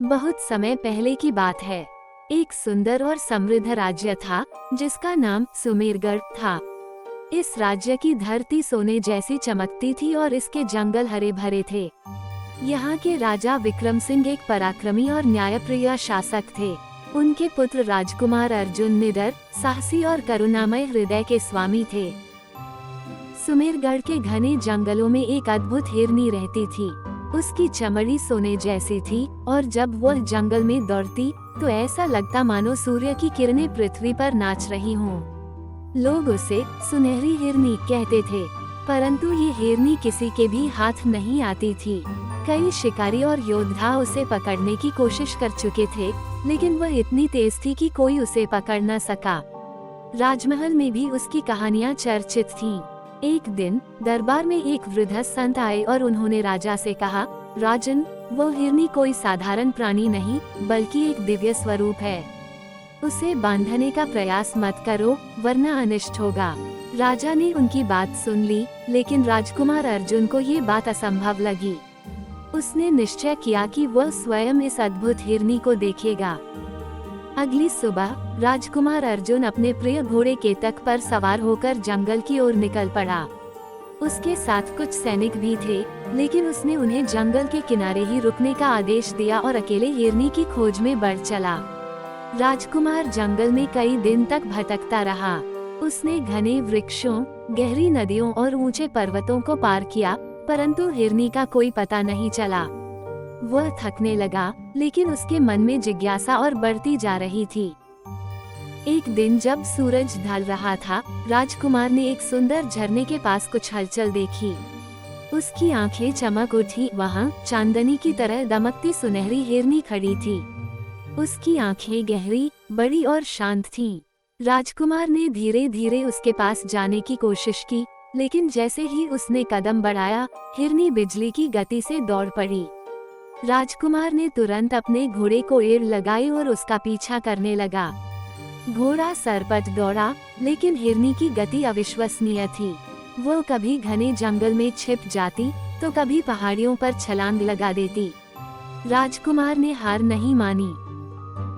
बहुत समय पहले की बात है। एक सुंदर और समृद्ध राज्य था जिसका नाम सुमेरगढ़ था। इस राज्य की धरती सोने जैसी चमकती थी और इसके जंगल हरे भरे थे। यहाँ के राजा विक्रम सिंह एक पराक्रमी और न्यायप्रिय शासक थे। उनके पुत्र राजकुमार अर्जुन निडर, साहसी और करुणामय हृदय के स्वामी थे। सुमेरगढ़ के घने जंगलों में एक अद्भुत हिरनी रहती थी। उसकी चमड़ी सोने जैसी थी और जब वह जंगल में दौड़ती तो ऐसा लगता मानो सूर्य की किरणें पृथ्वी पर नाच रही हों। लोग उसे सुनहरी हिरनी कहते थे, परंतु ये हिरनी किसी के भी हाथ नहीं आती थी। कई शिकारी और योद्धा उसे पकड़ने की कोशिश कर चुके थे, लेकिन वह इतनी तेज थी कि कोई उसे पकड़ न सका। राजमहल में भी उसकी कहानियां चर्चित थीं। एक दिन दरबार में एक वृद्ध संत आए और उन्होंने राजा से कहा, राजन, वो हिरनी कोई साधारण प्राणी नहीं बल्कि एक दिव्य स्वरूप है। उसे बांधने का प्रयास मत करो वरना अनिष्ट होगा। राजा ने उनकी बात सुन ली, लेकिन राजकुमार अर्जुन को ये बात असंभव लगी। उसने निश्चय किया कि वह स्वयं इस अद्भुत हिरनी को देखेगा। अगली सुबह राजकुमार अर्जुन अपने प्रिय घोड़े केतक पर सवार होकर जंगल की ओर निकल पड़ा। उसके साथ कुछ सैनिक भी थे, लेकिन उसने उन्हें जंगल के किनारे ही रुकने का आदेश दिया और अकेले हिरनी की खोज में बढ़ चला। राजकुमार जंगल में कई दिन तक भटकता रहा। उसने घने वृक्षों, गहरी नदियों और ऊंचे पर्वतों को पार किया, परंतु हिरनी का कोई पता नहीं चला। वह थकने लगा, लेकिन उसके मन में जिज्ञासा और बढ़ती जा रही थी। एक दिन जब सूरज ढल रहा था, राजकुमार ने एक सुंदर झरने के पास कुछ हलचल देखी। उसकी आंखें चमक उठी। वहाँ चांदनी की तरह दमकती सुनहरी हिरनी खड़ी थी। उसकी आंखें गहरी, बड़ी और शांत थीं। राजकुमार ने धीरे धीरे उसके पास जाने की कोशिश की, लेकिन जैसे ही उसने कदम बढ़ाया, हिरनी बिजली की गति से दौड़ पड़ी। राजकुमार ने तुरंत अपने घोड़े को एड़ लगाई और उसका पीछा करने लगा। घोड़ा सरपट दौड़ा, लेकिन हिरनी की गति अविश्वसनीय थी। वो कभी घने जंगल में छिप जाती तो कभी पहाड़ियों पर छलांग लगा देती। राजकुमार ने हार नहीं मानी।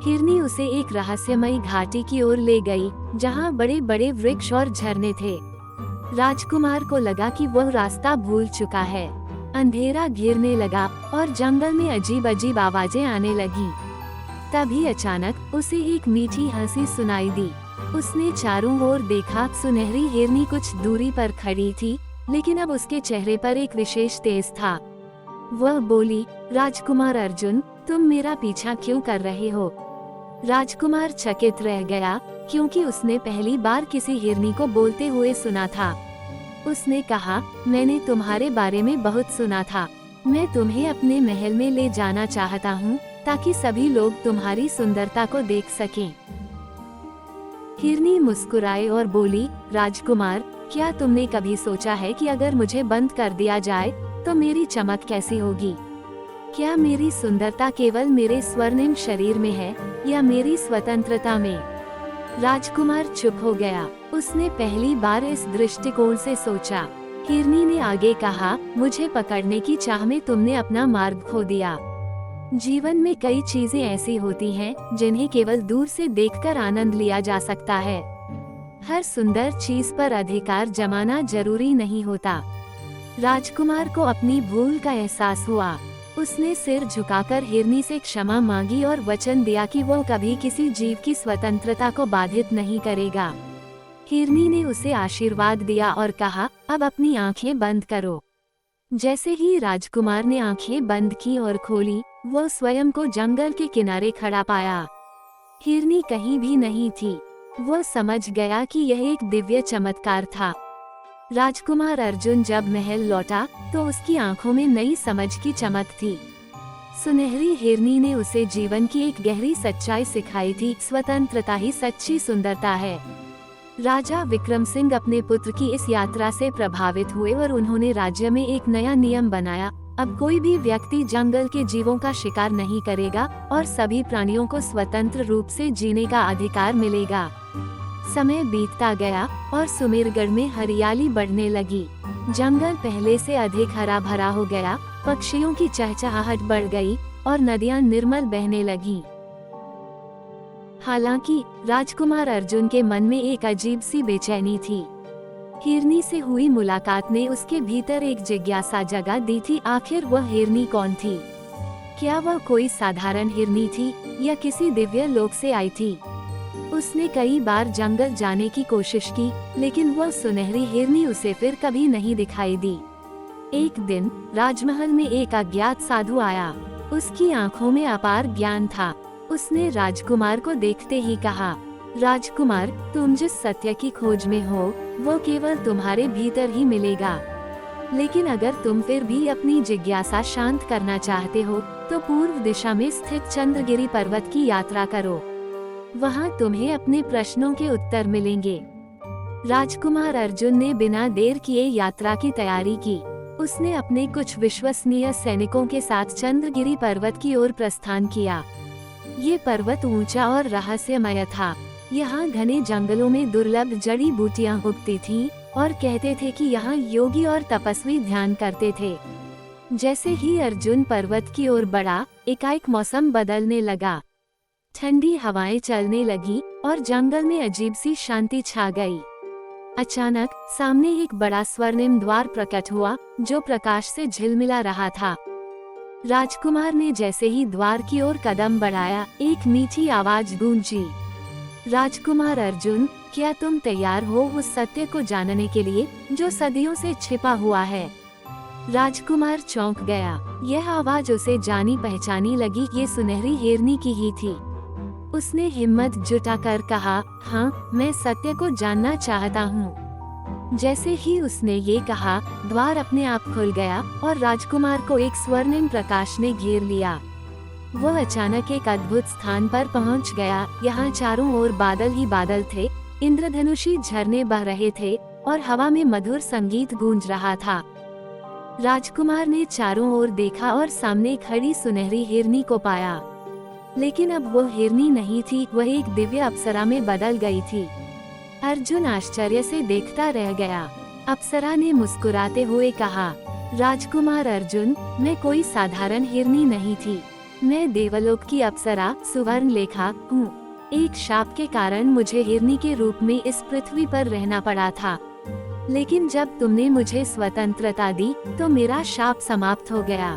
हिरनी उसे एक रहस्यमयी घाटी की ओर ले गई, जहाँ बड़े बड़े वृक्ष और झरने थे। राजकुमार को लगा कि वह रास्ता भूल चुका है। अंधेरा घिरने लगा और जंगल में अजीब अजीब आवाजें आने लगीं। तभी अचानक उसे एक मीठी हंसी सुनाई दी। उसने चारों ओर देखा। सुनहरी हिरनी कुछ दूरी पर खड़ी थी, लेकिन अब उसके चेहरे पर एक विशेष तेज था। वह बोली, राजकुमार अर्जुन, तुम मेरा पीछा क्यों कर रहे हो? राजकुमार चकित रह गया, क्योंकि उसने पहली बार किसी हिरनी को बोलते हुए सुना था। उसने कहा, मैंने तुम्हारे बारे में बहुत सुना था। मैं तुम्हें अपने महल में ले जाना चाहता हूँ, ताकि सभी लोग तुम्हारी सुंदरता को देख सकें। हिरनी मुस्कुराए और बोली, राजकुमार, क्या तुमने कभी सोचा है कि अगर मुझे बंद कर दिया जाए तो मेरी चमक कैसी होगी? क्या मेरी सुंदरता केवल मेरे स्वर्णिम शरीर में है या मेरी स्वतंत्रता में? राजकुमार चुप हो गया। उसने पहली बार इस दृष्टिकोण से सोचा। हिरनी ने आगे कहा, मुझे पकड़ने की चाह में तुमने अपना मार्ग खो दिया। जीवन में कई चीजें ऐसी होती हैं जिन्हें केवल दूर से देखकर आनंद लिया जा सकता है। हर सुंदर चीज पर अधिकार जमाना जरूरी नहीं होता। राजकुमार को अपनी भूल का एहसास हुआ। उसने सिर झुकाकर हिरनी से क्षमा मांगी और वचन दिया कि वो कभी किसी जीव की स्वतंत्रता को बाधित नहीं करेगा। हिरनी ने उसे आशीर्वाद दिया और कहा, अब अपनी आंखें बंद करो। जैसे ही राजकुमार ने आंखें बंद की और खोली, वो स्वयं को जंगल के किनारे खड़ा पाया। हिरनी कहीं भी नहीं थी। वो समझ गया कि यह एक दिव्य चमत्कार था। राजकुमार अर्जुन जब महल लौटा तो उसकी आंखों में नई समझ की चमक थी। सुनहरी हिरनी ने उसे जीवन की एक गहरी सच्चाई सिखाई थी। स्वतंत्रता ही सच्ची सुंदरता है। राजा विक्रम सिंह अपने पुत्र की इस यात्रा से प्रभावित हुए और उन्होंने राज्य में एक नया नियम बनाया। अब कोई भी व्यक्ति जंगल के जीवों का शिकार नहीं करेगा और सभी प्राणियों को स्वतंत्र रूप से जीने का अधिकार मिलेगा। समय बीतता गया और सुमेरगढ़ में हरियाली बढ़ने लगी। जंगल पहले से अधिक हरा भरा हो गया, पक्षियों की चहचहाहट बढ़ गई और नदियां निर्मल बहने लगीं। हालांकि राजकुमार अर्जुन के मन में एक अजीब सी बेचैनी थी। हिरनी से हुई मुलाकात ने उसके भीतर एक जिज्ञासा जगा दी थी। आखिर वह हिरनी कौन थी? क्या वह कोई साधारण हिरनी थी या किसी दिव्य लोक से आई थी? उसने कई बार जंगल जाने की कोशिश की, लेकिन वह सुनहरी हिरनी उसे फिर कभी नहीं दिखाई दी। एक दिन राजमहल में एक अज्ञात साधु आया। उसकी आंखों में अपार ज्ञान था। उसने राजकुमार को देखते ही कहा, राजकुमार, तुम जिस सत्य की खोज में हो वो केवल तुम्हारे भीतर ही मिलेगा। लेकिन अगर तुम फिर भी अपनी जिज्ञासा शांत करना चाहते हो तो पूर्व दिशा में स्थित चंद्रगिरी पर्वत की यात्रा करो। वहाँ तुम्हें अपने प्रश्नों के उत्तर मिलेंगे। राजकुमार अर्जुन ने बिना देर किए यात्रा की तैयारी की। उसने अपने कुछ विश्वसनीय सैनिकों के साथ चंद्रगिरी पर्वत की ओर प्रस्थान किया। ये पर्वत ऊंचा और रहस्यमय था। यहाँ घने जंगलों में दुर्लभ जड़ी बूटियाँ उगती थीं और कहते थे कि यहाँ योगी और तपस्वी ध्यान करते थे। जैसे ही अर्जुन पर्वत की ओर बढ़ा, एकाएक मौसम बदलने लगा। ठंडी हवाएं चलने लगी और जंगल में अजीब सी शांति छा गई। अचानक सामने एक बड़ा स्वर्णिम द्वार प्रकट हुआ जो प्रकाश से झिलमिला रहा था। राजकुमार ने जैसे ही द्वार की ओर कदम बढ़ाया, एक मीठी आवाज गूंजी, राजकुमार अर्जुन, क्या तुम तैयार हो उस सत्य को जानने के लिए जो सदियों से छिपा हुआ है? राजकुमार चौंक गया। यह आवाज उसे जानी पहचानी लगी। ये सुनहरी हिरनी की ही थी। उसने हिम्मत जुटाकर कहा, हाँ, मैं सत्य को जानना चाहता हूँ। जैसे ही उसने ये कहा, द्वार अपने आप खुल गया और राजकुमार को एक स्वर्णिम प्रकाश ने घेर लिया। वह अचानक एक अद्भुत स्थान पर पहुंच गया। यहाँ चारों ओर बादल ही बादल थे, इंद्रधनुषी झरने बह रहे थे और हवा में मधुर संगीत गूंज रहा था। राजकुमार ने चारों ओर देखा और सामने खड़ी सुनहरी हिरनी को पाया। लेकिन अब वह हिरनी नहीं थी, वह एक दिव्य अप्सरा में बदल गई थी। अर्जुन आश्चर्य से देखता रह गया। अप्सरा ने मुस्कुराते हुए कहा, राजकुमार अर्जुन, मैं कोई साधारण हिरनी नहीं थी। मैं देवलोक की अप्सरा सुवर्णलेखा हूँ। एक शाप के कारण मुझे हिरनी के रूप में इस पृथ्वी पर रहना पड़ा था। लेकिन जब तुमने मुझे स्वतंत्रता दी तो मेरा शाप समाप्त हो गया।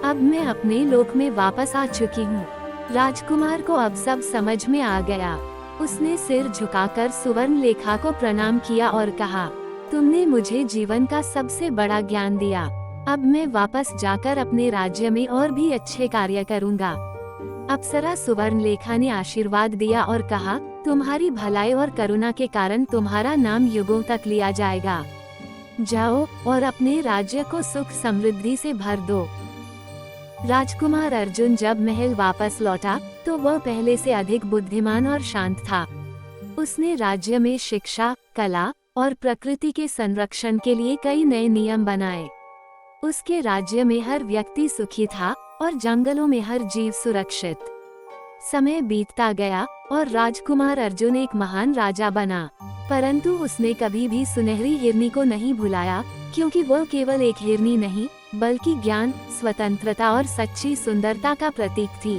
अब मैं अपने लोक में वापस आ चुकी हूँ। राजकुमार को अब सब समझ में आ गया। उसने सिर झुकाकर सुवर्णलेखा को प्रणाम किया और कहा, तुमने मुझे जीवन का सबसे बड़ा ज्ञान दिया। अब मैं वापस जाकर अपने राज्य में और भी अच्छे कार्य करूँगा। अप्सरा सुवर्णलेखा ने आशीर्वाद दिया और कहा, तुम्हारी भलाई और करुणा के कारण तुम्हारा नाम युगों तक लिया जाएगा। जाओ और अपने राज्य को सुख समृद्धि से भर दो। राजकुमार अर्जुन जब महल वापस लौटा तो वह पहले से अधिक बुद्धिमान और शांत था। उसने राज्य में शिक्षा, कला और प्रकृति के संरक्षण के लिए कई नए नियम बनाए। उसके राज्य में हर व्यक्ति सुखी था और जंगलों में हर जीव सुरक्षित। समय बीतता गया और राजकुमार अर्जुन एक महान राजा बना। परंतु उसने कभी भी सुनहरी हिरनी को नहीं भुलाया, क्योंकि वह केवल एक हिरनी नहीं बल्कि ज्ञान, स्वतंत्रता और सच्ची सुंदरता का प्रतीक थी।